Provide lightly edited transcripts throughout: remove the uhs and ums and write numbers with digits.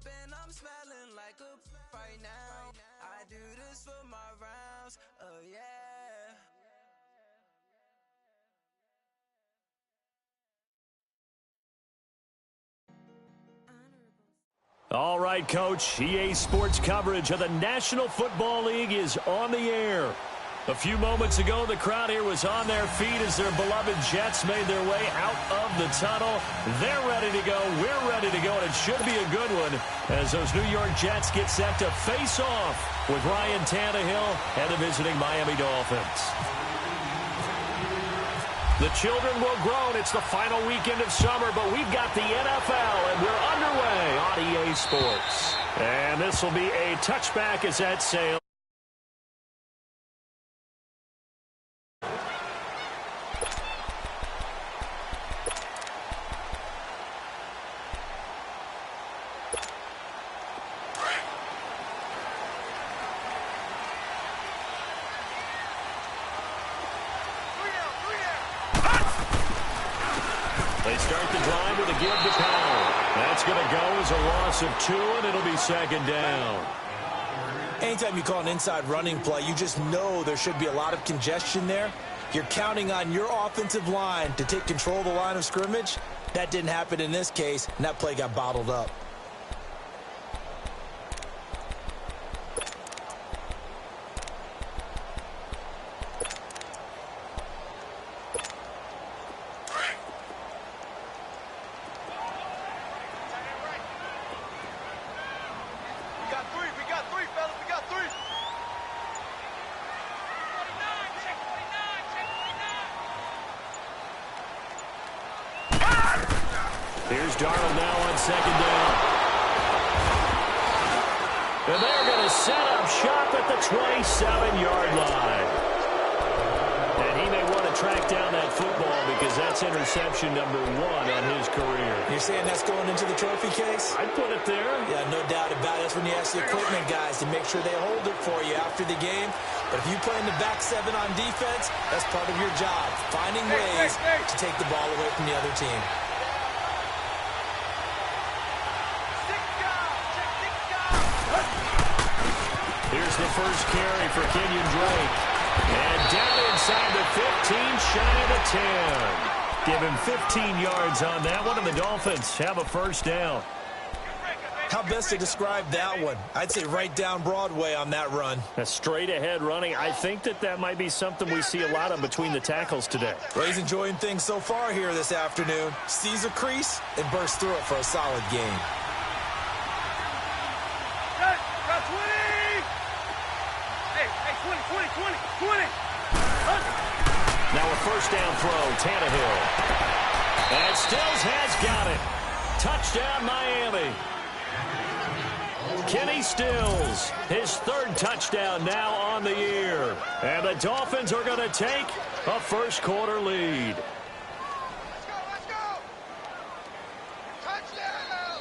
up and I'm smelling like a right now. I do this for my rounds, oh yeah. All right, Coach. EA Sports coverage of the National Football League is on the air. A few moments ago, the crowd here was on their feet as their beloved Jets made their way out of the tunnel. They're ready to go. We're ready to go, and it should be a good one as those New York Jets get set to face off with Ryan Tannehill and the visiting Miami Dolphins. The children will grow. It's the final weekend of summer, but we've got the NFL, and we're underway on EA Sports. And this will be a touchback as that sails. They start the drive with a give to Powell. That's going to go as a loss of 2, and it'll be second down. Anytime you call an inside running play, you just know there should be a lot of congestion there. You're counting on your offensive line to take control of the line of scrimmage. That didn't happen in this case, and that play got bottled up. Here's Darnold now on second down. And they're going to set up shop at the 27-yard line. And he may want to track down that football because that's interception number 1 on his career. You're saying that's going into the trophy case? I'd put it there. Yeah, no doubt about it. That's when you ask the equipment guys to make sure they hold it for you after the game. But if you play in the back 7 on defense, that's part of your job, finding ways to take the ball away from the other team. Here's the first carry for Kenyon Drake. And down inside the 15, shy of the 10. Give him 15 yards on that one, and the Dolphins have a first down. How best to describe that one? I'd say right down Broadway on that run. A straight-ahead running. I think that might be something we see a lot of between the tackles today. Well, he's enjoying things so far here this afternoon. Sees a crease and bursts through it for a solid gain. Now a first down throw, Tannehill. And Stills has got it. Touchdown, Miami. Kenny Stills, his 3rd touchdown now on the year. And the Dolphins are going to take a first-quarter lead. Let's go! Touchdown!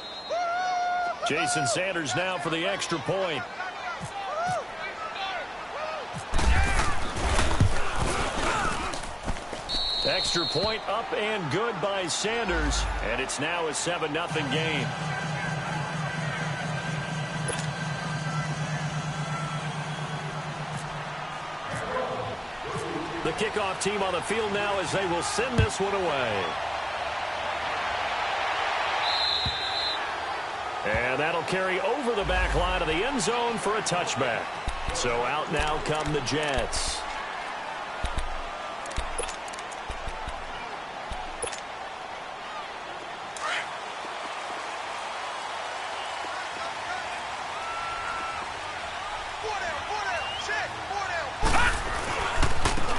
Jason Sanders now for the extra point. Extra point up and good by Sanders, and it's now a 7-0 game. The kickoff team on the field now as they will send this one away. And that'll carry over the back line of the end zone for a touchback. So out now come the Jets.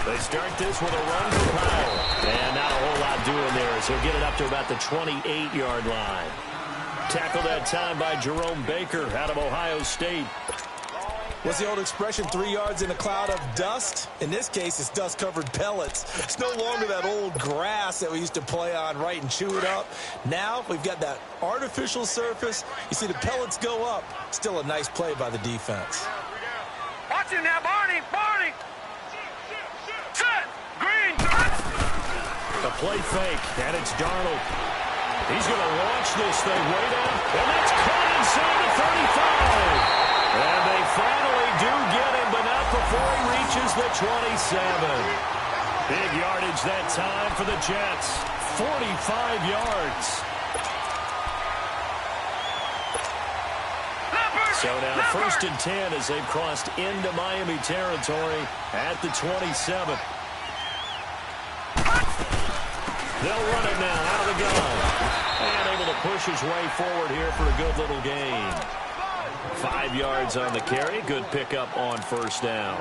They start this with a run for Powell. And not a whole lot doing there as he'll get it up to about the 28-yard line. Tackled that time by Jerome Baker out of Ohio State. What's the old expression, 3 yards in a cloud of dust? In this case, it's dust-covered pellets. It's no longer that old grass that we used to play on, right, and chew it up. Now we've got that artificial surface. You see the pellets go up. Still a nice play by the defense. Watch him now, Barney! Barney! Set! Green! A play fake, and it's Darnold. He's going to launch this thing way down, and that's caught inside the 35. And they finally do get him, but not before he reaches the 27. Big yardage that time for the Jets. 45 yards. So now 1st and 10 as they've crossed into Miami territory at the 27. They'll run it now out of the gun. And able to push his way forward here for a good little gain. 5 yards on the carry. Good pickup on 1st down.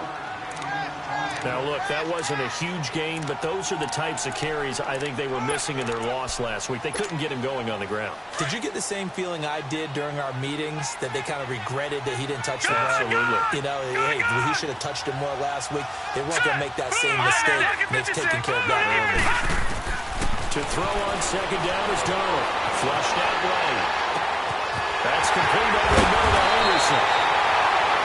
Now, look, that wasn't a huge gain, but those are the types of carries I think they were missing in their loss last week. They couldn't get him going on the ground. Did you get the same feeling I did during our meetings, that they kind of regretted that he didn't touch the ball? Absolutely. You know, hey, he should have touched him more last week. They weren't going to make that same mistake, and they've taken care of that early. To throw on 2nd down is Donald. Flushed out right. That's complete over the middle to Anderson.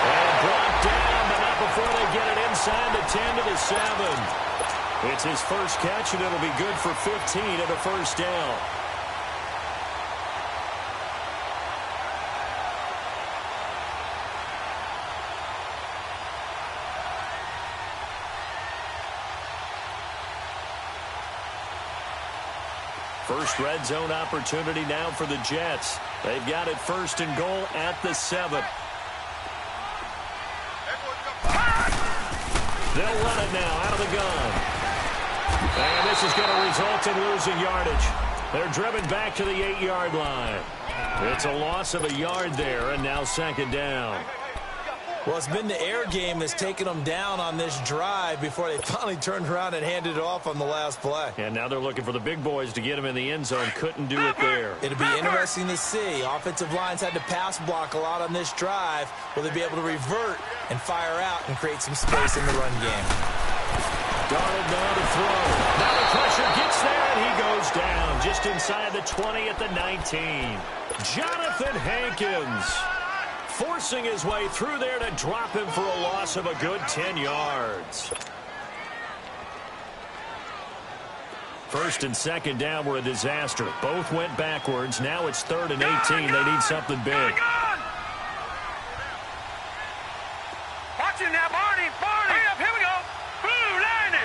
And brought down, but not before they get it inside the 10 to the 7. It's his first catch, and it'll be good for 15 and a 1st down. First red zone opportunity now for the Jets. They've got it 1st and goal at the 7. They'll run it now out of the gun. And this is going to result in losing yardage. They're driven back to the 8-yard line. It's a loss of a yard there, and now 2nd down. Well, it's been the air game that's taken them down on this drive before they finally turned around and handed it off on the last play. And now they're looking for the big boys to get him in the end zone. Couldn't do it there. It'll be interesting to see. Offensive lines had to pass block a lot on this drive. Will they be able to revert and fire out and create some space in the run game? Darnold now to throw. Now the pressure gets there, and he goes down just inside the 20 at the 19. Jonathan Hankins forcing his way through there to drop him for a loss of a good 10 yards. 1st and 2nd down were a disaster. Both went backwards. Now it's 3rd and 18. They need something big. Watch him now, Barney. Hurry up, here we go. Blue 90.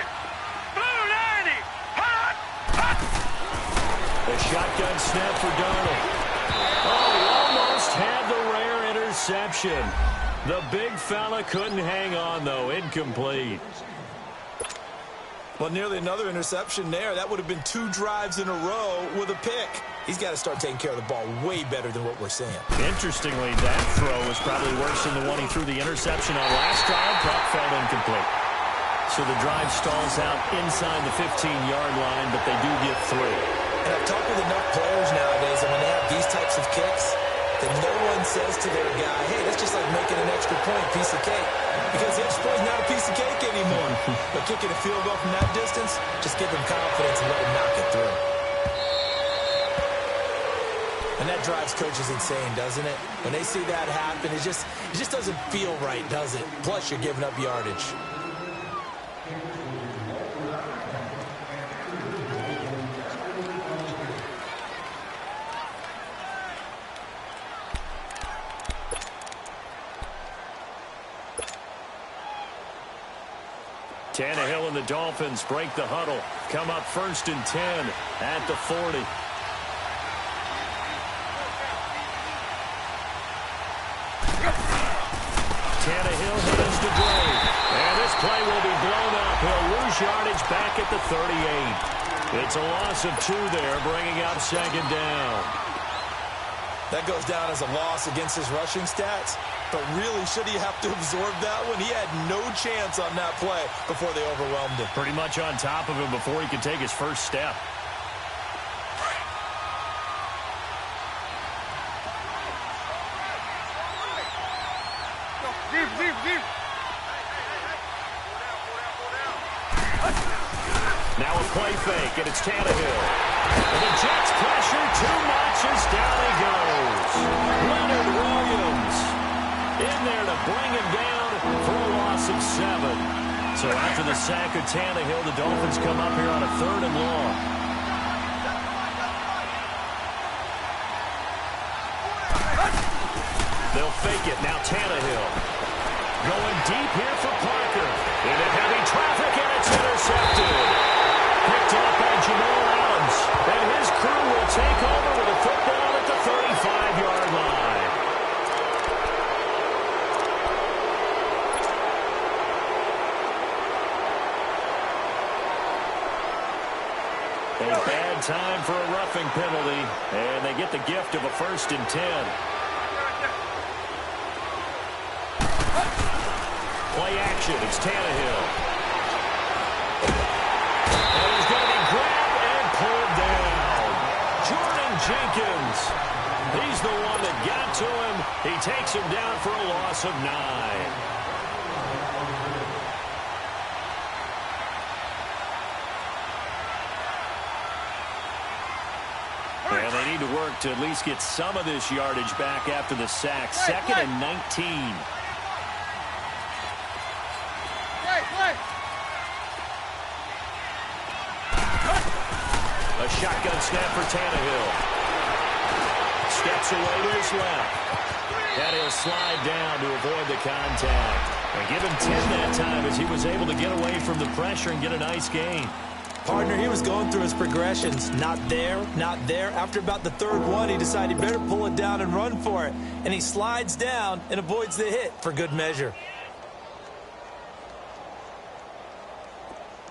Blue 90. Hot, hot. The shotgun snap for Darnold. Oh, he almost had the rare interception. The big fella couldn't hang on, though. Incomplete. Well, nearly another interception there. That would have been 2 drives in a row with a pick. He's got to start taking care of the ball way better than what we're seeing. Interestingly, that throw was probably worse than the one he threw the interception on last drive, but fell incomplete. So the drive stalls out inside the 15-yard line, but they do get through. And I've talked with enough players nowadays that when they have these types of kicks, that no one says to their guy, hey, that's just like making an extra point, piece of cake. Because the extra point is not a piece of cake anymore. But kicking a field goal from that distance, just give them confidence and let them knock it through. And that drives coaches insane, doesn't it? When they see that happen, it just doesn't feel right, does it? Plus, you're giving up yardage. Tannehill and the Dolphins break the huddle. Come up 1st and 10 at the 40. Tannehill hands to Gray. And this play will be blown up. He'll lose yardage back at the 38. It's a loss of 2 there, bringing up 2nd down. That goes down as a loss against his rushing stats. But really, should he have to absorb that one? He had no chance on that play before they overwhelmed him. Pretty much on top of him before he could take his first step. Deep. Now a play fake, and it's Tannehill. And the Jets pressure too much as down he goes. Leonard Williams in there to bring him down for a loss of 7. So after the sack of Tannehill, the Dolphins come up here on a 3rd and long. take it. Now Tannehill. Going deep here for Parker. Into heavy traffic, and it's intercepted. Picked off by Jamal Adams. And his crew will take over with a football at the 35-yard line. A bad time for a roughing penalty, and they get the gift of a 1st and 10. Play action, it's Tannehill. And he's going to be grabbed and pulled down. Jordan Jenkins. He's the one that got to him. He takes him down for a loss of 9. And they need to work to at least get some of this yardage back after the sack. 2nd and 19. A shotgun snap for Tannehill. Steps away to his left. And he'll slide down to avoid the contact. And give him 10 that time as he was able to get away from the pressure and get a nice gain. Partner, he was going through his progressions. Not there, not there. After about the 3rd one, he decided he better pull it down and run for it. And he slides down and avoids the hit for good measure.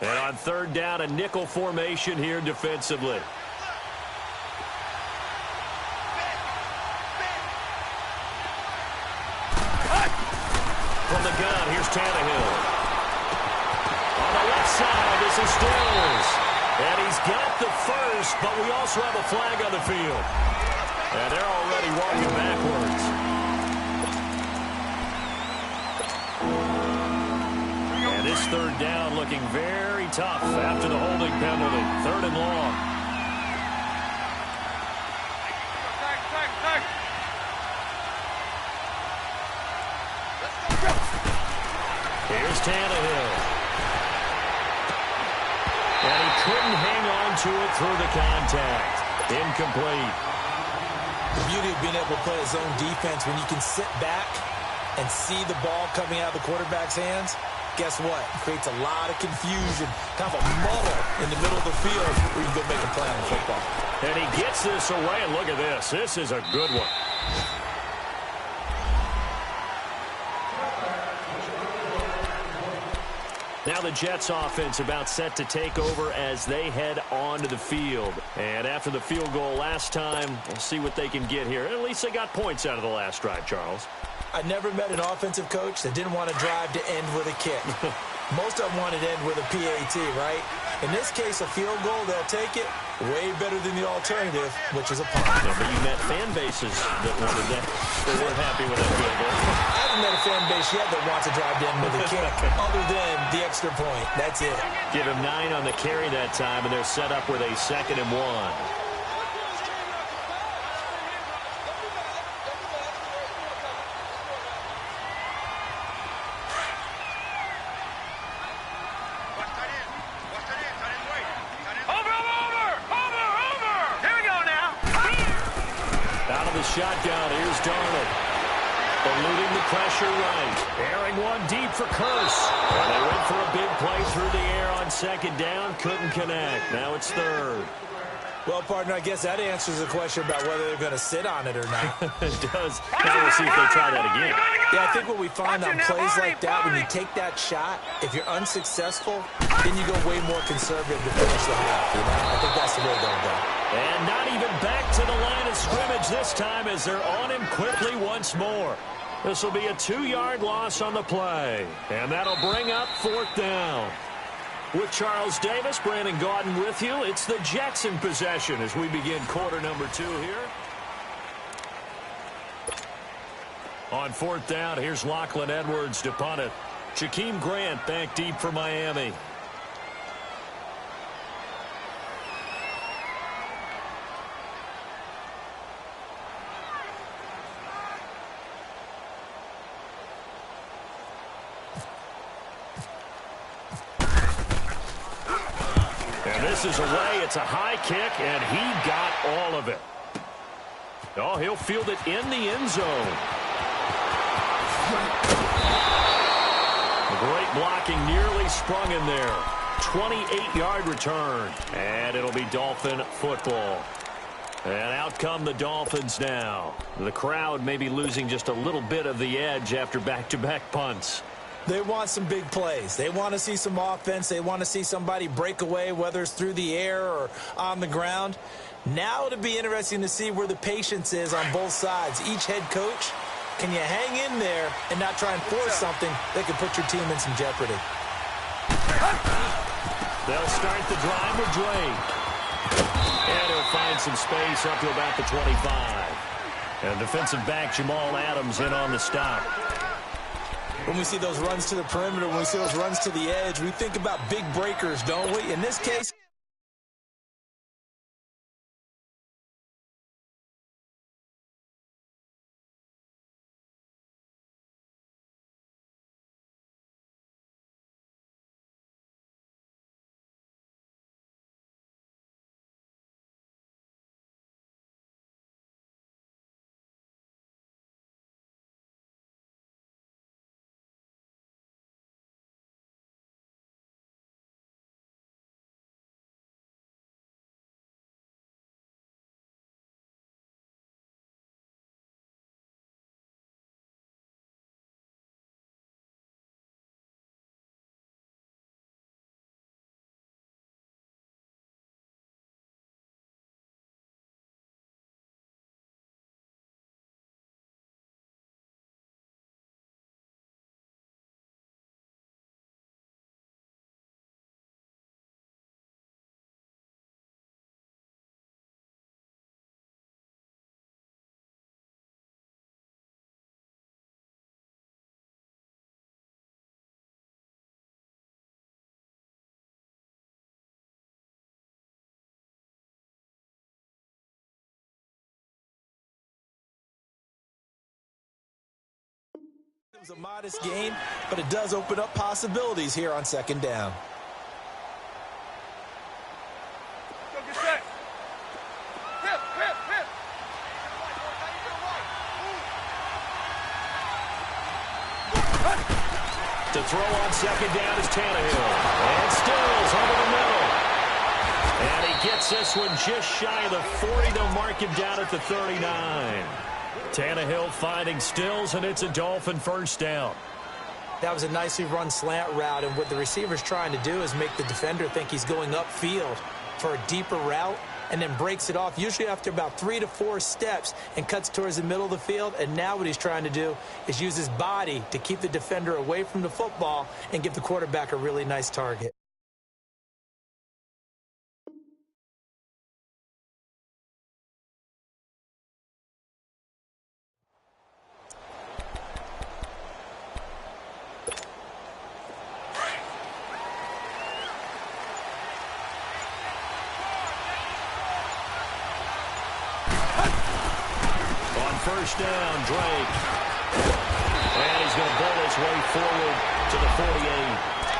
And on 3rd down, a nickel formation here defensively. From the gun, here's Tannehill. On the left side, this is Stills. And he's got the 1st, but we also have a flag on the field. And they're already walking backwards. And this 3rd down looking very tough after the holding penalty. 3rd and long. Here's Tannehill. And he couldn't hang on to it through the contact. Incomplete. The beauty of being able to play a zone defense when you can sit back and see the ball coming out of the quarterback's hands, guess what? It creates a lot of confusion, kind of a muddle in the middle of the field where you can go make a play on football. And he gets this away, and look at this. This is a good one. Now the Jets offense about set to take over as they head onto the field. And after the field goal last time, we'll see what they can get here. At least they got points out of the last drive, Charles. I never met an offensive coach that didn't want to drive to end with a kick. Most of them wanted to end with a PAT, right? In this case, a field goal, they'll take it. Way better than the alternative, which is a punt. Yeah, but you met fan bases that wanted that. They weren't happy with that field goal. I haven't met a fan base yet that wants to drive to end with a kick, other than the extra point. That's it. Give him 9 on the carry that time, and they're set up with a 2nd and 1. Shotgun, here's Darnold. Eluding the pressure right. Airing one deep for Curse. And they went for a big play through the air on 2nd down. Couldn't connect. Now it's 3rd. Well, partner, I guess that answers the question about whether they're going to sit on it or not. It does. We'll see if they try that again. Yeah, I think what we find on plays like that, when you take that shot, if you're unsuccessful, then you go way more conservative to finish the half. You know? I think that's the way they'll go. And not even back to the line of scrimmage this time as they're on him quickly once more. This will be a 2-yard loss on the play. And that'll bring up 4th down. With Charles Davis, Brandon Gaudin with you. It's the Jets in possession as we begin quarter number 2 here. On 4th down, here's Lachlan Edwards to punt it. Jakeem Grant back deep for Miami. This is away. It's a high kick, and he got all of it. Oh, he'll field it in the end zone. looking nearly sprung in there. 28-yard return. And it'll be Dolphin football. And out come the Dolphins now. The crowd may be losing just a little bit of the edge after back-to-back punts. They want some big plays. They want to see some offense. They want to see somebody break away, whether it's through the air or on the ground. Now it'll be interesting to see where the patience is on both sides. Each head coach, can you hang in there and not try and force something that could put your team in some jeopardy? They'll start the drive with Drake. And he'll find some space up to about the 25. And defensive back Jamal Adams in on the stop. When we see those runs to the perimeter, when we see those runs to the edge, we think about big breakers, don't we? In this case, it was a modest game, but it does open up possibilities here on second down. Go get set. Hip, hip, hip. To throw on second down is Tannehill. And Stills over the middle. And he gets this one just shy of the 40. They'll mark him down at the 39. Tannehill finding Stills, and it's a Dolphin first down. That was a nicely run slant route, and what the receiver's trying to do is make the defender think he's going upfield for a deeper route, and then breaks it off, usually after about 3 to 4 steps, and cuts towards the middle of the field. And now what he's trying to do is use his body to keep the defender away from the football and give the quarterback a really nice target. First down, Drake. And he's going to bowl his way forward to the 48.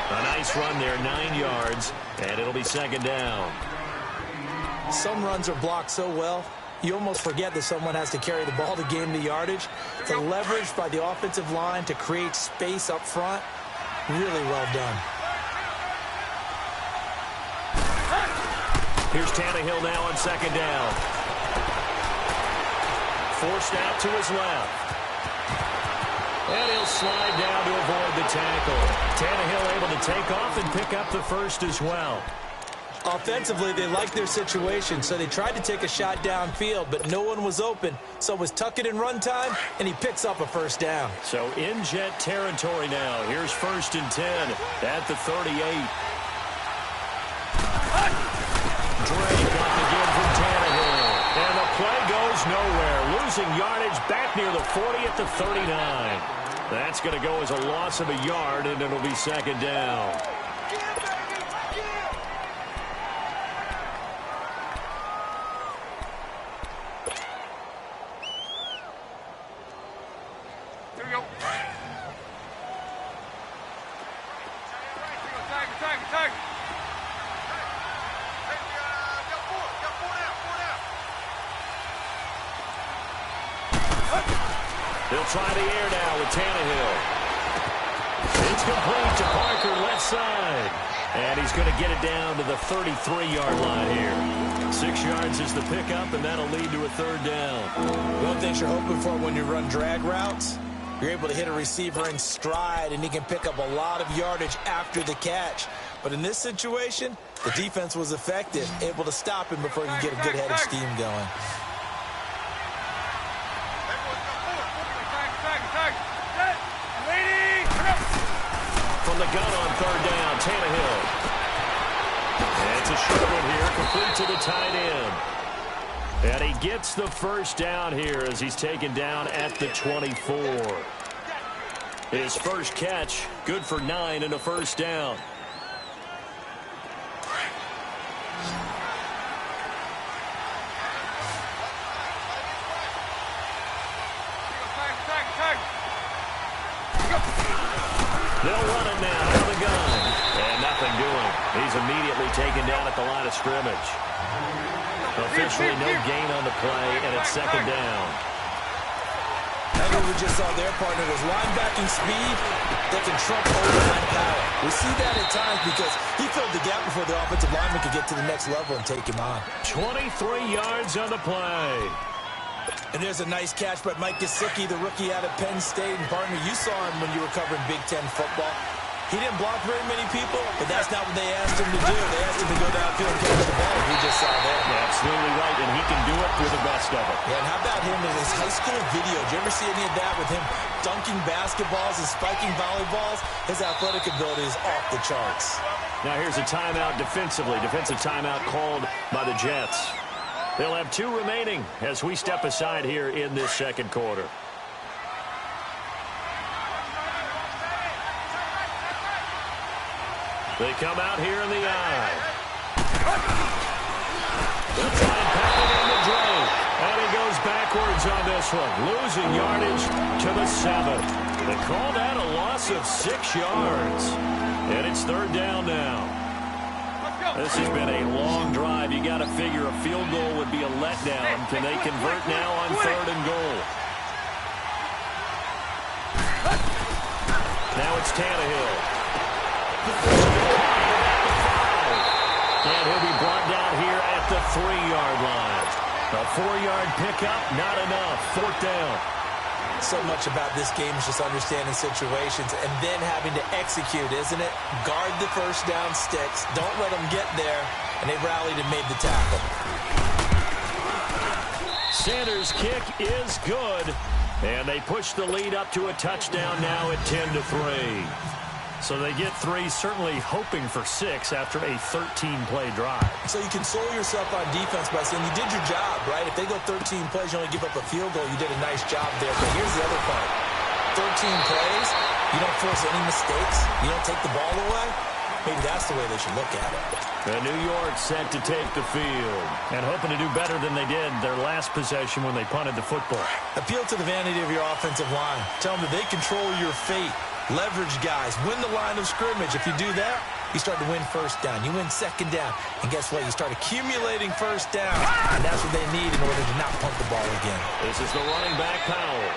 A nice run there, 9 yards, and it'll be second down. Some runs are blocked so well, you almost forget that someone has to carry the ball to gain the yardage. The leverage by the offensive line to create space up front, really well done. Here's Tannehill now on second down. Forced out to his left. And he'll slide down to avoid the tackle. Tannehill able to take off and pick up the first as well. Offensively, they liked their situation, so they tried to take a shot downfield, but no one was open. So it was tuck it in run time, and he picks up a first down. So in jet territory now. Here's 1st and 10 at the 38. Drake on the give from Tannehill. And the play goes nowhere. Losing yardage back near the 40 at the 39. That's going to go as a loss of a yard, and it'll be second down. Here we go. Tag. They'll try the air now with Tannehill. It's complete to Parker, left side. And he's going to get it down to the 33-yard line here. 6 yards is the pickup, and that'll lead to a third down. One of the things you're hoping for when you run drag routes, you're able to hit a receiver in stride, and he can pick up a lot of yardage after the catch. But in this situation, the defense was effective, able to stop him before he could get a good head of steam going. From the gun on third down, Tannehill. And it's a short one here, complete to the tight end. And he gets the first down here as he's taken down at the 24. His first catch, good for 9 and a first down. They'll run it now out of the gun. And nothing doing. He's immediately taken down at the line of scrimmage. Officially no gain on the play, and it's second down. I know we just saw their partner was linebacking speed that can trump O-line power. We see that at times because he filled the gap before the offensive lineman could get to the next level and take him on. 23 yards on the play. And there's a nice catch by Mike Gesicki, the rookie out of Penn State. And partner, you saw him when you were covering Big Ten football. He didn't block very many people, but that's not what they asked him to do. They asked him to go downfield and catch the ball. We just saw that. Absolutely right, and he can do it for the best of it. Yeah, and how about him in his high school video? Did you ever see any of that with him dunking basketballs and spiking volleyballs? His athletic ability is off the charts. Now here's a timeout defensively. Defensive timeout called by the Jets. They'll have 2 remaining as we step aside here in this second quarter. They come out here in the eye. They'll try and pack it in the drain. And he goes backwards on this one. Losing yardage to the 7. They call that a loss of 6 yards. And it's third down now. This has been a long drive. You got to figure a field goal would be a letdown. Can they convert now on third and goal? Now it's Tannehill. And he'll be brought down here at the 3-yard line. A 4-yard pickup, not enough. Fourth down. So much about this game is just understanding situations and then having to execute, isn't it? Guard the first down sticks. Don't let them get there. And they rallied and made the tackle. Sanders' kick is good. And they push the lead up to a touchdown now at 10-3. So they get 3, certainly hoping for 6 after a 13-play drive. So you console yourself on defense by saying you did your job, right? If they go 13 plays, you only give up a field goal, you did a nice job there. But here's the other part. 13 plays, you don't force any mistakes, you don't take the ball away. Maybe that's the way they should look at it. And New York set to take the field and hoping to do better than they did their last possession when they punted the football. Appeal to the vanity of your offensive line. Tell them that they control your fate. Leverage guys. Win the line of scrimmage. If you do that, you start to win first down. You win second down. And guess what? You start accumulating first down. And that's what they need in order to not punt the ball again. This is the running back, Powell.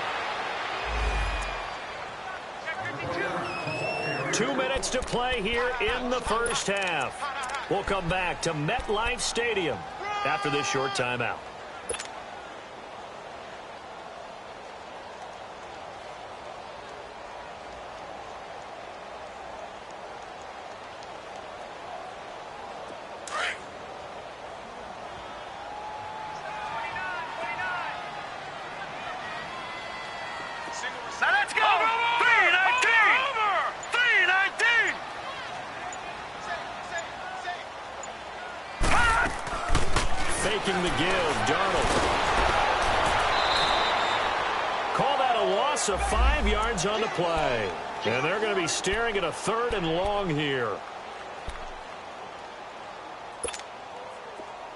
2 minutes to play here in the first half. We'll come back to MetLife Stadium after this short timeout. Let's go! 319! 319! Faking the give, Darnold. Call that a loss of 5 yards on the play. And they're going to be staring at a 3rd and long here.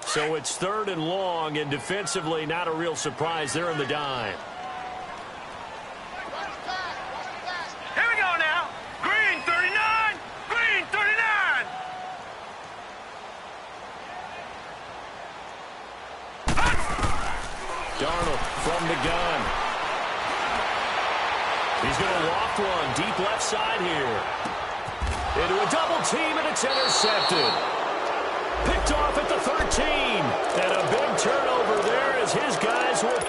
So it's 3rd and long, and defensively not a real surprise. They're in the dime. Here we go now. Green 39. Green 39. Darnold from the gun. He's going to loft one deep left side here. Into a double team, and it's intercepted. Picked off at the 13. And a big turnover there as his guys will...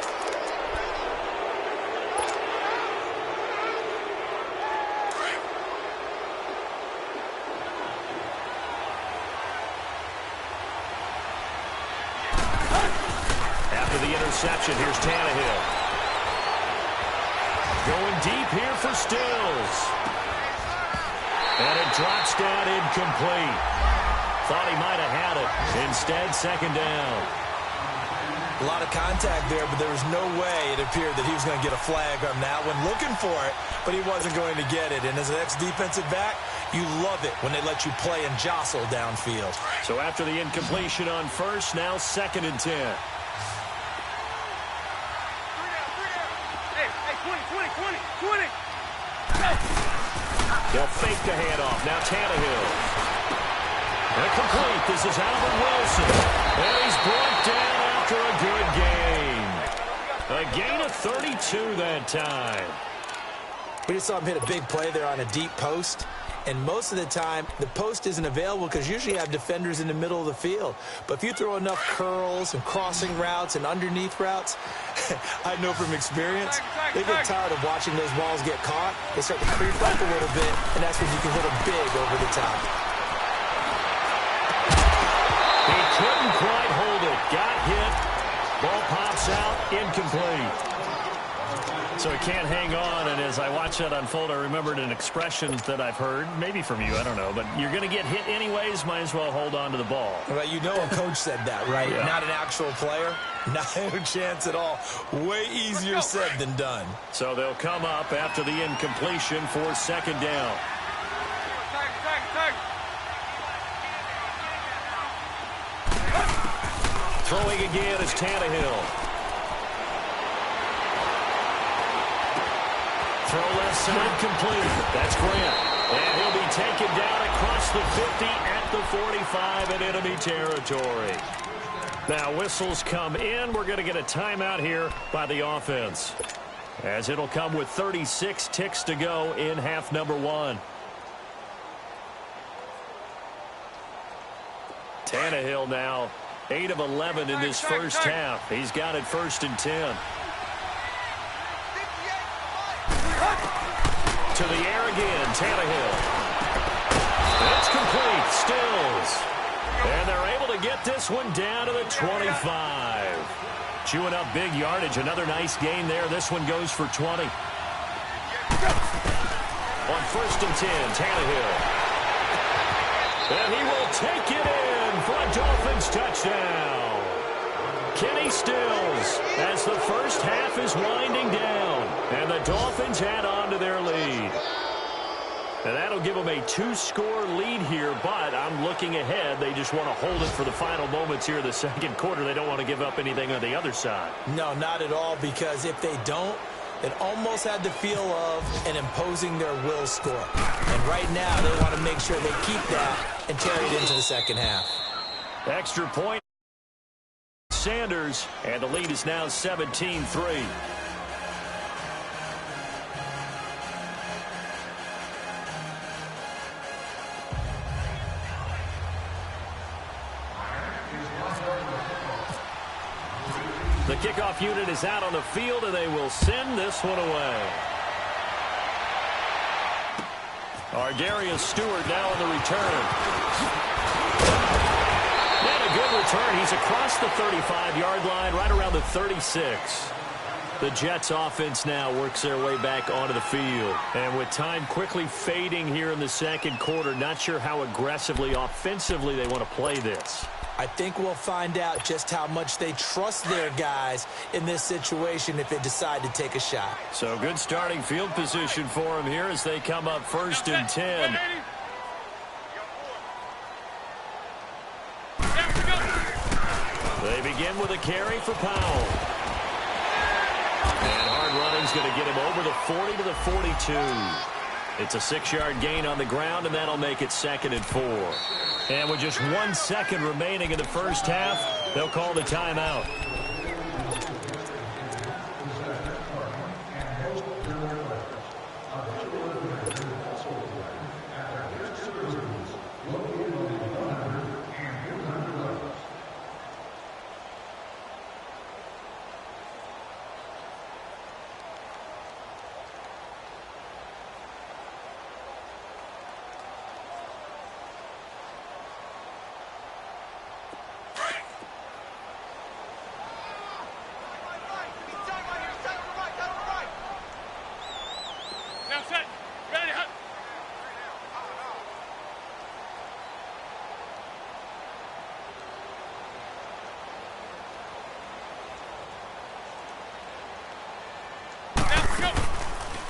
After the interception, here's Tannehill. Going deep here for Stills. And it drops down incomplete. Thought he might have had it. Instead, second down. A lot of contact there, but there was no way it appeared that he was going to get a flag on that one. Looking for it, but he wasn't going to get it. And as an ex-defensive back, you love it when they let you play and jostle downfield. So after the incompletion on first, now 2nd and 10. Hey, 20. They'll fake the handoff. Now Tannehill. And complete. This is Albert Wilson. And he's brought down after a good gain. A gain of 32 that time. We just saw him hit a big play there on a deep post. And most of the time, the post isn't available because usually you have defenders in the middle of the field. But if you throw enough curls and crossing routes and underneath routes, I know from experience, they get tired of watching those balls get caught. They start to creep up a little bit, and that's when you can hit them big over the top. He couldn't quite hold it. Got hit. Ball pops out. Incomplete. So he can't hang on, and as I watch that unfold, I remembered an expression that I've heard, maybe from you, I don't know, but you're going to get hit anyways, might as well hold on to the ball. Well, you know a coach said that, right? Yeah. Not an actual player. Not a chance at all. Way easier said than done. So they'll come up after the incompletion for second down. Throwing again is Tannehill. Throw left side complete. That's Grant. And he'll be taken down across the 50 at the 45 in enemy territory. Now whistles come in. We're going to get a timeout here by the offense, as it'll come with 36 ticks to go in half number 1. Tannehill now 8 of 11 in this first half. He's got it 1st and 10. To the air again, Tannehill. It's complete, Stills. And they're able to get this one down to the 25. Chewing up big yardage, another nice gain there. This one goes for 20. On 1st and 10, Tannehill. And he will take it in for a Dolphins touchdown. Kenny Stills, as the first half is winding down, and the Dolphins add on to their lead. And that'll give them a 2-score lead here, but I'm looking ahead. They just want to hold it for the final moments here in the second quarter. They don't want to give up anything on the other side. No, not at all, because if they don't, it almost had the feel of an imposing their will score. And right now, they want to make sure they keep that and carry it into the second half. Extra point. Sanders, and the lead is now 17-3. The kickoff unit is out on the field, and they will send this one away. Darius Stewart now on the return. And a good return. He's across the 35-yard line, right around the 36. The Jets offense now works their way back onto the field. And with time quickly fading here in the second quarter, not sure how aggressively, offensively they want to play this. I think we'll find out just how much they trust their guys in this situation if they decide to take a shot. So good starting field position for them here as they come up 1st and 10. They begin with a carry for Powell. And hard running's going to get him over the 40 to the 42. It's a 6-yard gain on the ground, and that'll make it 2nd and 4. And with just 1 second remaining in the first half, they'll call the timeout.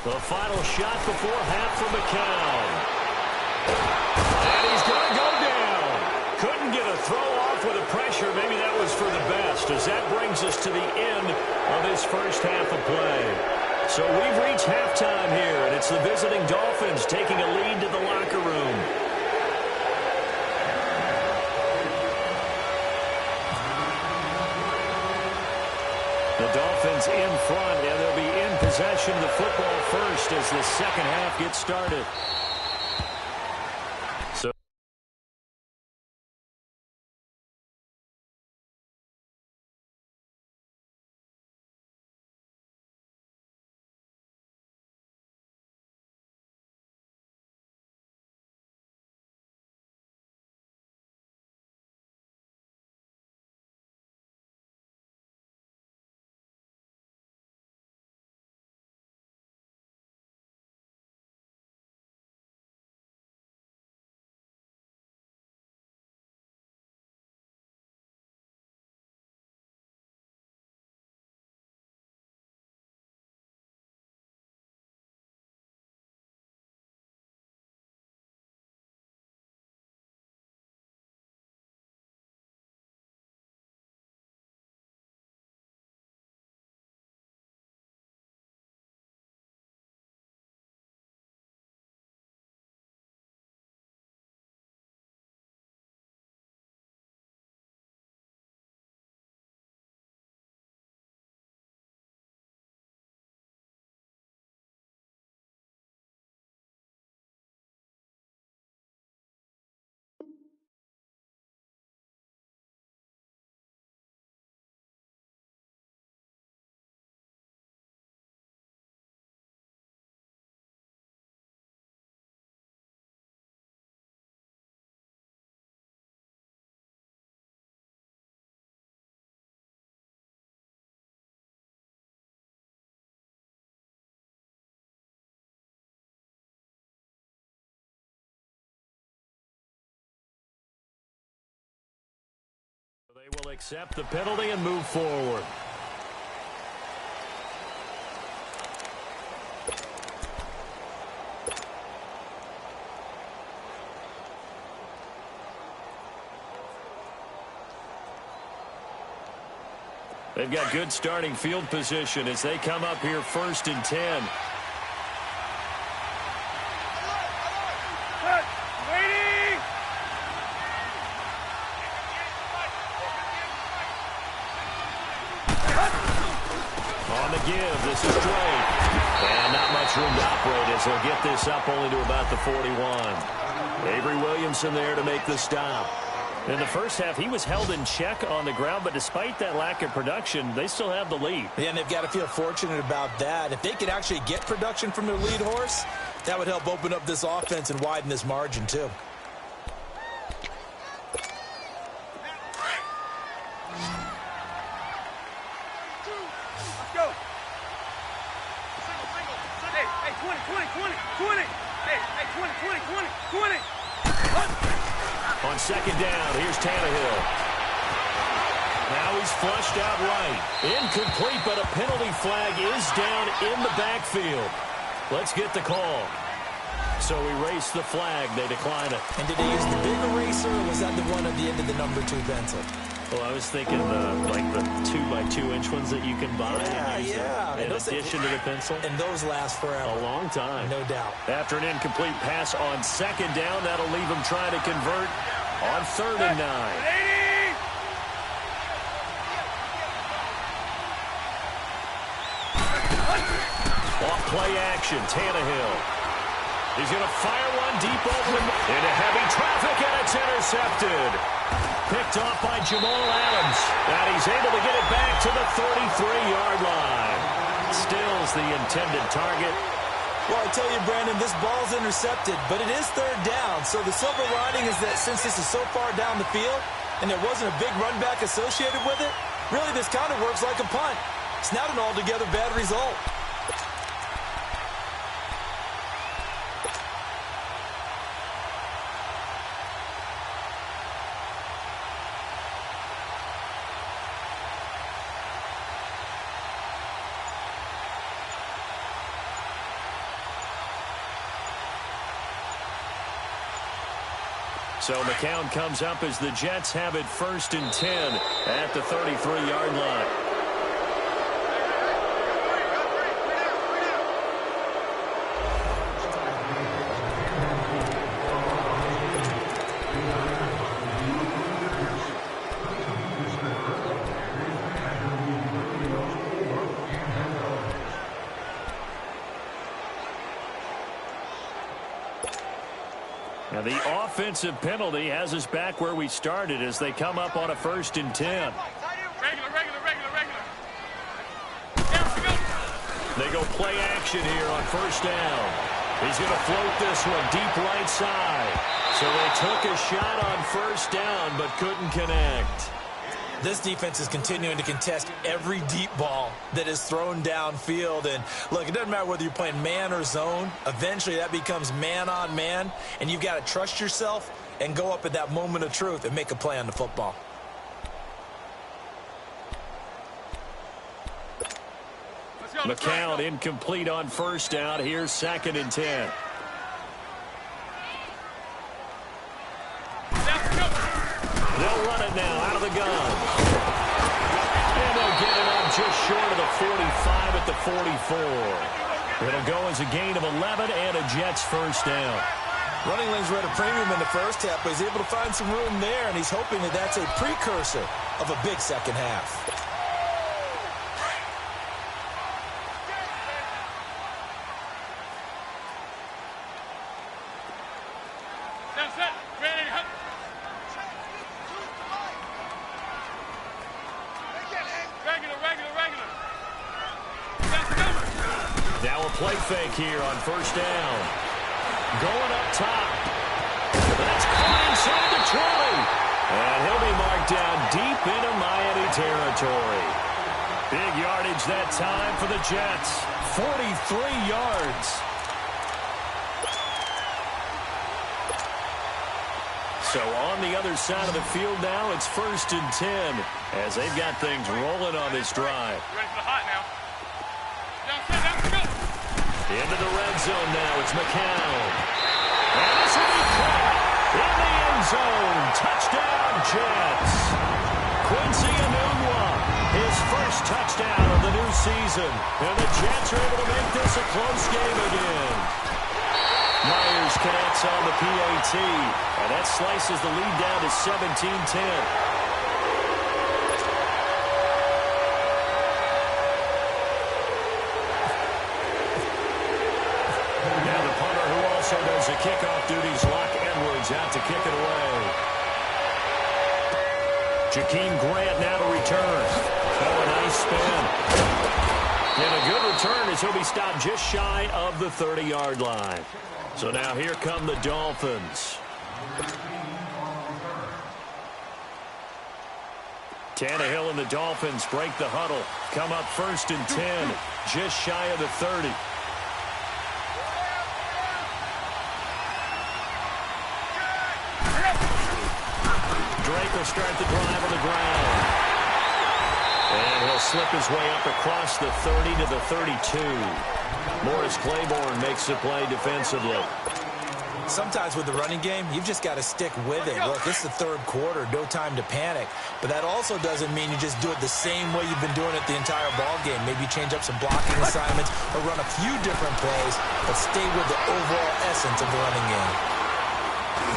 The final shot before half for McCown. And he's going to go down. Couldn't get a throw off with the pressure. Maybe that was for the best, as that brings us to the end of this first half of play. So we've reached halftime here, and it's the visiting Dolphins taking a lead to the locker room. The Dolphins in front, and they'll be in possession of the football first as the second half gets started. So they will accept the penalty and move forward. They've got good starting field position as they come up here 1st and 10. On the give, this is Drake. And not much room to operate as they'll get this up only to about the 41. Avery Williamson there to make the stop. In the first half, he was held in check on the ground, but despite that lack of production, they still have the lead. Yeah, and they've got to feel fortunate about that. If they could actually get production from their lead horse, that would help open up this offense and widen this margin, too. Let's go. Hey, 20. Hey, 20. On second down, here's Tannehill. Now he's flushed out right. Incomplete, but a penalty flag is down in the backfield. Let's get the call. So erase the flag. They decline it. And did they use the big eraser, or was that the one at the end of the number 2 pencil? Well, I was thinking like the 2x2-inch ones that you can buy. Yeah. In addition to the pencil. And those last forever. A long time. No doubt. After an incomplete pass on second down, that'll leave them trying to convert on 3rd and 9. Off play action, Tannehill. He's going to fire one deep over into heavy traffic, and it's intercepted. Picked off by Jamal Adams. And he's able to get it back to the 33-yard line. Stills the intended target. Well, I tell you, Brandon, this ball's intercepted, but it is 3rd down. So the silver lining is that since this is so far down the field and there wasn't a big run back associated with it, really this kind of works like a punt. It's not an altogether bad result. So McCown comes up as the Jets have it 1st and 10 at the 33-yard line. Now the offensive penalty has us back where we started as they come up on a 1st and 10. Regular. They go play action here on 1st down. He's going to float this one deep right side. So they took a shot on 1st down but couldn't connect. This defense is continuing to contest every deep ball that is thrown downfield. And, look, it doesn't matter whether you're playing man or zone. Eventually, that becomes man-on-man, and you've got to trust yourself and go up at that moment of truth and make a play on the football. McCown incomplete on 1st down. Here's 2nd and 10. They'll run it now out of the gun. And they'll get it up just short of the 45 at the 44. It'll go as a gain of 11 and a Jets 1st down. Running lanes were at a premium in the first half, but he's able to find some room there, and he's hoping that that's a precursor of a big second half. Now a play fake here on 1st down. Going up top. That's caught inside the 20. And he'll be marked down deep into Miami territory. Big yardage that time for the Jets. 43 yards. So on the other side of the field now, it's 1st and 10 as they've got things rolling on this drive. Ready for the hot now. Into the red zone now. It's McCown. And this will be caught in the end zone. Touchdown, Jets. Quincy Enunwa, his 1st touchdown of the new season. And the Jets are able to make this a close game again. Myers connects on the PAT. And that slices the lead down to 17-10. Does the kickoff duties. Lock Edwards out to kick it away. Jakeem Grant now to return. Oh, a nice spin. And a good return as he'll be stopped just shy of the 30-yard line. So now here come the Dolphins. Tannehill and the Dolphins break the huddle. Come up 1st and 10, just shy of the 30. Drake will start the drive on the ground. And he'll slip his way up across the 30 to the 32. Morris Claiborne makes the play defensively. Sometimes with the running game, you've just got to stick with it. Look, this is the 3rd quarter, no time to panic. But that also doesn't mean you just do it the same way you've been doing it the entire ball game. Maybe change up some blocking assignments or run a few different plays, but stay with the overall essence of the running game.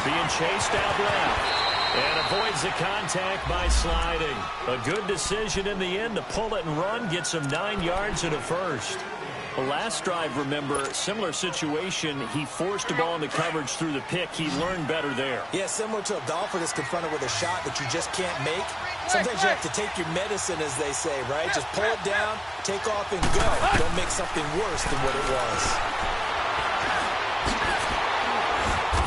Being chased out left. And avoids the contact by sliding. A good decision in the end to pull it and run, gets him 9 yards and a 1st. The last drive, remember, similar situation. He forced the ball into coverage through the pick. He learned better there. Yeah, similar to a golfer that's confronted with a shot that you just can't make. Sometimes you have to take your medicine, as they say, right? Just pull it down, take off, and go. Don't make something worse than what it was.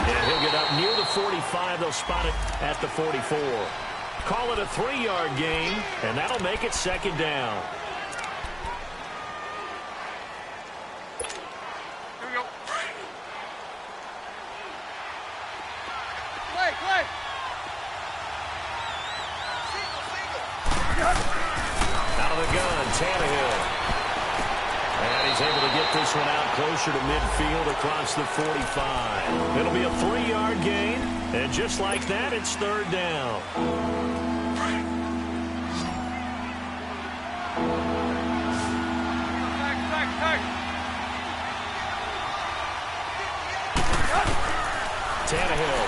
And he'll get up near the 45. They'll spot it at the 44. Call it a 3-yard gain, and that'll make it 2nd down. Here we go. Play. Out of the gun, Tannehill. And he's able to get this one out closer to midfield across the 45. It'll be a 3-yard gain. And just like that, it's third down. Tannehill.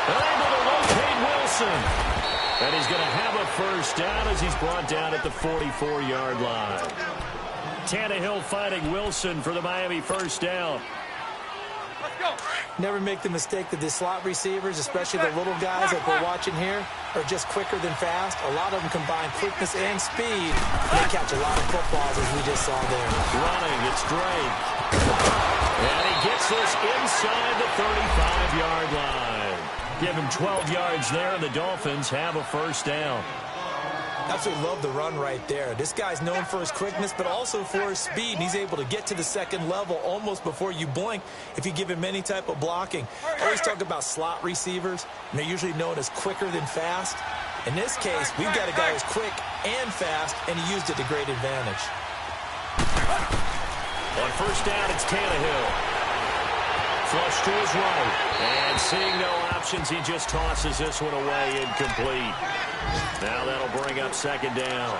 Able to locate Wilson. And he's going to have a first down as he's brought down at the 44-yard line. Tannehill fighting Wilson for the Miami first down. Never make the mistake that the slot receivers, especially the little guys like we're watching here, are just quicker than fast. A lot of them combine quickness and speed. They catch a lot of footballs, as we just saw there. Running, it's Drake. And he gets this inside the 35-yard line. Give him 12 yards there, and the Dolphins have a first down. Absolutely love the run right there. This guy's known for his quickness, but also for his speed. And he's able to get to the second level almost before you blink if you give him any type of blocking. I always talk about slot receivers, and they're usually known as quicker than fast. In this case, we've got a guy who's quick and fast, and he used it to great advantage. On first down, it's Tannehill. Flush to his right. And seeing no options, he just tosses this one away incomplete. Now that'll bring up second down.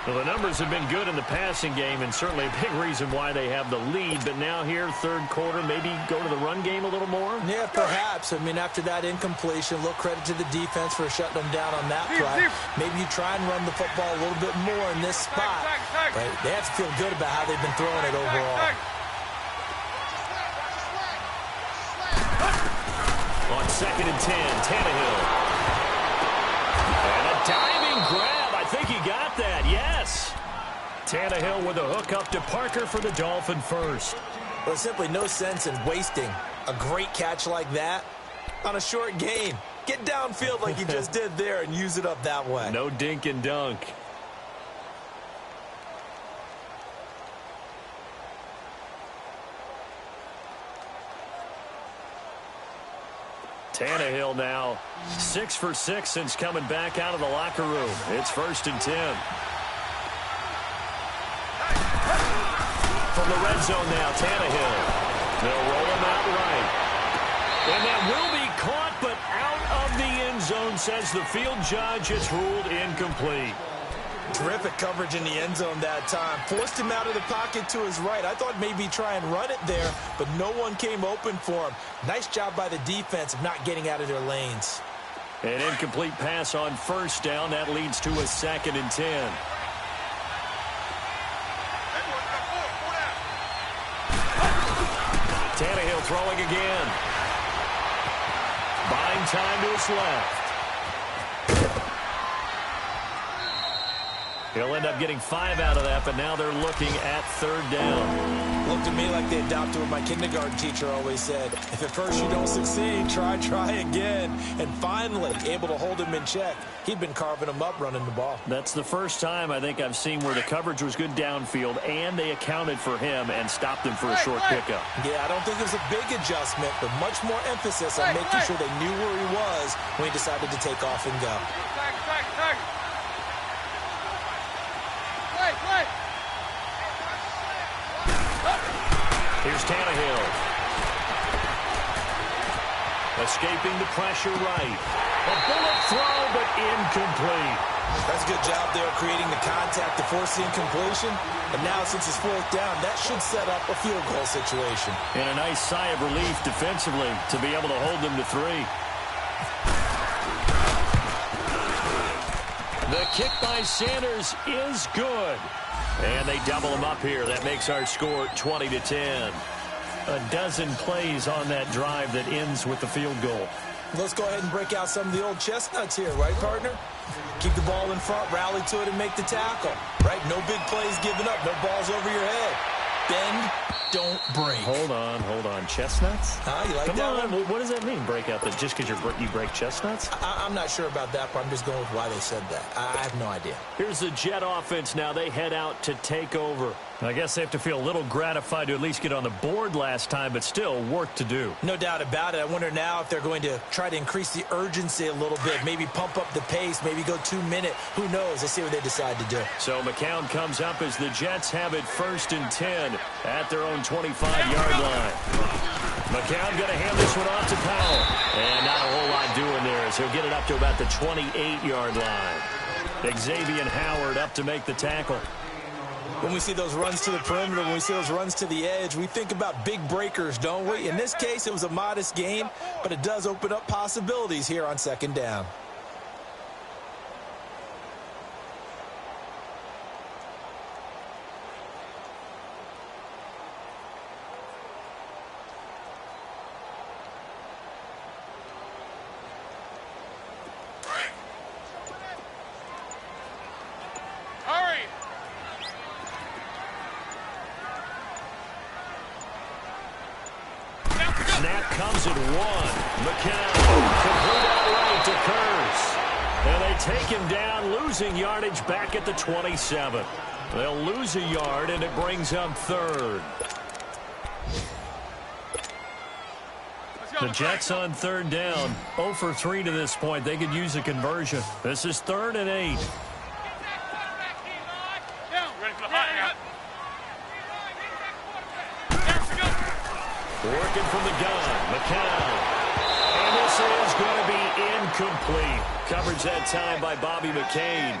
Well, the numbers have been good in the passing game, and certainly a big reason why they have the lead. But now here, third quarter, maybe go to the run game a little more? Yeah, perhaps. I mean, after that incompletion, a little credit to the defense for shutting them down on that play. Maybe you try and run the football a little bit more in this spot. But they have to feel good about how they've been throwing it overall. On second and 10, Tannehill. And a diving grab. I think he got that, yes. Tannehill with a hook up to Parker for the Dolphin first. Well, there's simply no sense in wasting a great catch like that on a short gain. Get downfield like you just did there and use it up that way. No dink and dunk. Tannehill now 6 for 6 since coming back out of the locker room. It's first and 10. From the red zone now, Tannehill. They'll roll him out right. And that will be caught, but out of the end zone, says the field judge. It's ruled incomplete. Terrific coverage in the end zone that time. Forced him out of the pocket to his right. I thought maybe try and run it there, but no one came open for him. Nice job by the defense of not getting out of their lanes. An incomplete pass on first down. That leads to a second and 10. Tannehill throwing again. Buying time to his left. He'll end up getting 5 out of that, but now they're looking at third down. Looked to me like they adopted what my kindergarten teacher always said. If at first you don't succeed, try again. And finally, able to hold him in check. He'd been carving him up running the ball. That's the first time I think I've seen where the coverage was good downfield, and they accounted for him and stopped him for a short pickup. Yeah, I don't think it was a big adjustment, but much more emphasis on making sure they knew where he was when he decided to take off and go. Here's Tannehill. Escaping the pressure right. A bullet throw, but incomplete. That's a good job there creating the contact to force the incompletion. And now, since it's fourth down, that should set up a field goal situation. And a nice sigh of relief defensively to be able to hold them to 3. The kick by Sanders is good. And they double him up here. That makes our score 20-10. A dozen plays on that drive that ends with the field goal. Let's go ahead and break out some of the old chestnuts here, right, partner? Keep the ball in front, rally to it, and make the tackle. Right? No big plays given up. No balls over your head. Bend, don't break. Hold on. Chestnuts? You like that one? Come on. What does that mean, break out? Just because you break chestnuts? I'm not sure about that, but I'm just going with why they said that. I have no idea. Here's the Jet offense now. They head out to take over. I guess they have to feel a little gratified to at least get on the board last time, but still work to do. No doubt about it. I wonder now if they're going to try to increase the urgency a little bit, maybe pump up the pace, maybe go 2-minute. Who knows? Let's see what they decide to do. So McCown comes up as the Jets have it first and 10 at their own 25-yard line. McCown going to hand this one off to Powell. And not a whole lot doing there as he'll get it up to about the 28-yard line. Xavier Howard up to make the tackle. When we see those runs to the perimeter, when we see those runs to the edge, we think about big breakers, don't we? In this case, it was a modest gain, but it does open up possibilities here on second down. Snap comes at one. McCown complete outright to Curse. And they take him down, losing yardage back at the 27. They'll lose a yard, and it brings up third. The Jets on third down, 0 for 3 to this point. They could use a conversion. This is 3rd and 8. Working from the gun, McCown. And this is going to be incomplete. Coverage that time by Bobby McCain.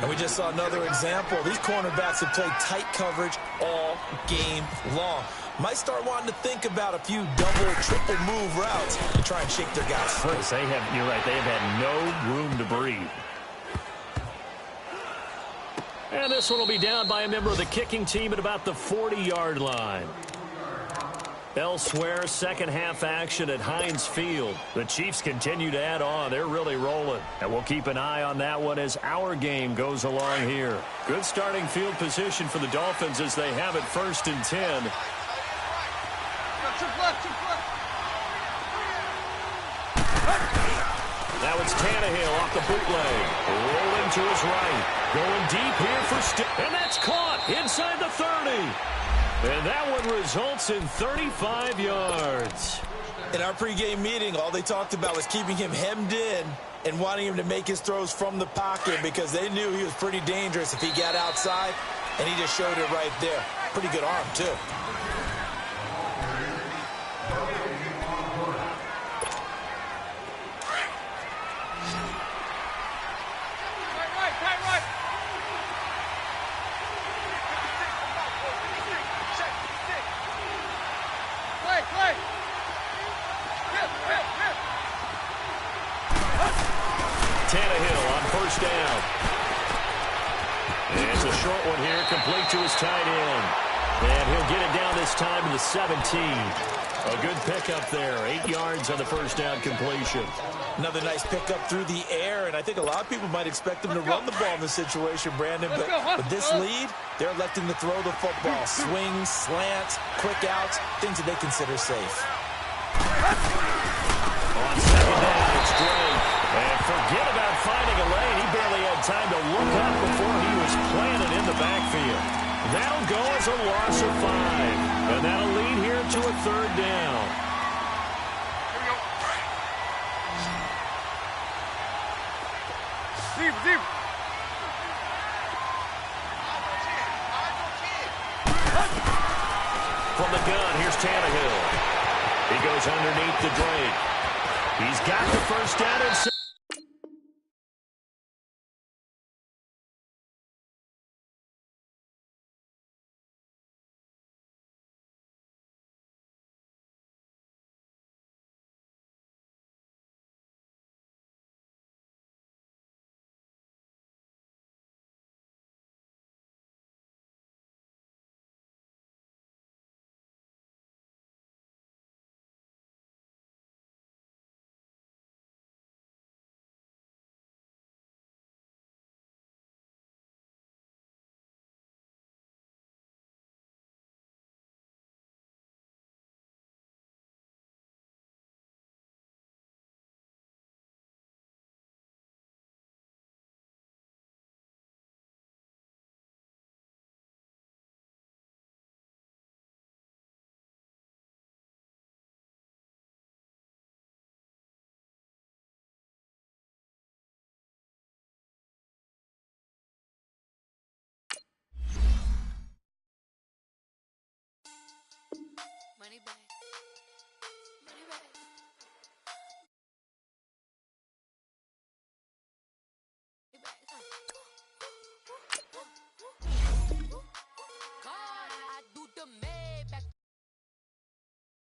And we just saw another example. These cornerbacks have played tight coverage all game long. Might start wanting to think about a few double, triple move routes to try and shake their guys free. You're right, they have had no room to breathe. And this one will be down by a member of the kicking team at about the 40-yard line. Elsewhere, second half action at Heinz Field. The Chiefs continue to add on. They're really rolling. And we'll keep an eye on that one as our game goes along here. Good starting field position for the Dolphins as they have it 1st and 10. Now it's Tannehill off the bootleg. Rolling to his right. Going deep here for and that's caught inside the 30. And that one results in 35 yards. In our pregame meeting, all they talked about was keeping him hemmed in and wanting him to make his throws from the pocket because they knew he was pretty dangerous if he got outside, and he just showed it right there. Pretty good arm, too. Tannehill on first down. And it's a short one here, complete to his tight end. And he'll get it down this time to the 17. A good pickup there, 8 yards on the first down completion. Another nice pickup through the air, and I think a lot of people might expect him to run the ball in this situation, Brandon. But with this lead, they're electing to throw the football. Swings, slants, quick outs, things that they consider safe. On second down, it's Gray. And forget about finding a lane. He barely had time to look up before he was planted in the backfield. That'll go as a loss of 5. And that'll lead here to a 3rd down. Deep. From the gun, here's Tannehill. He goes underneath the Drake. He's got the first down and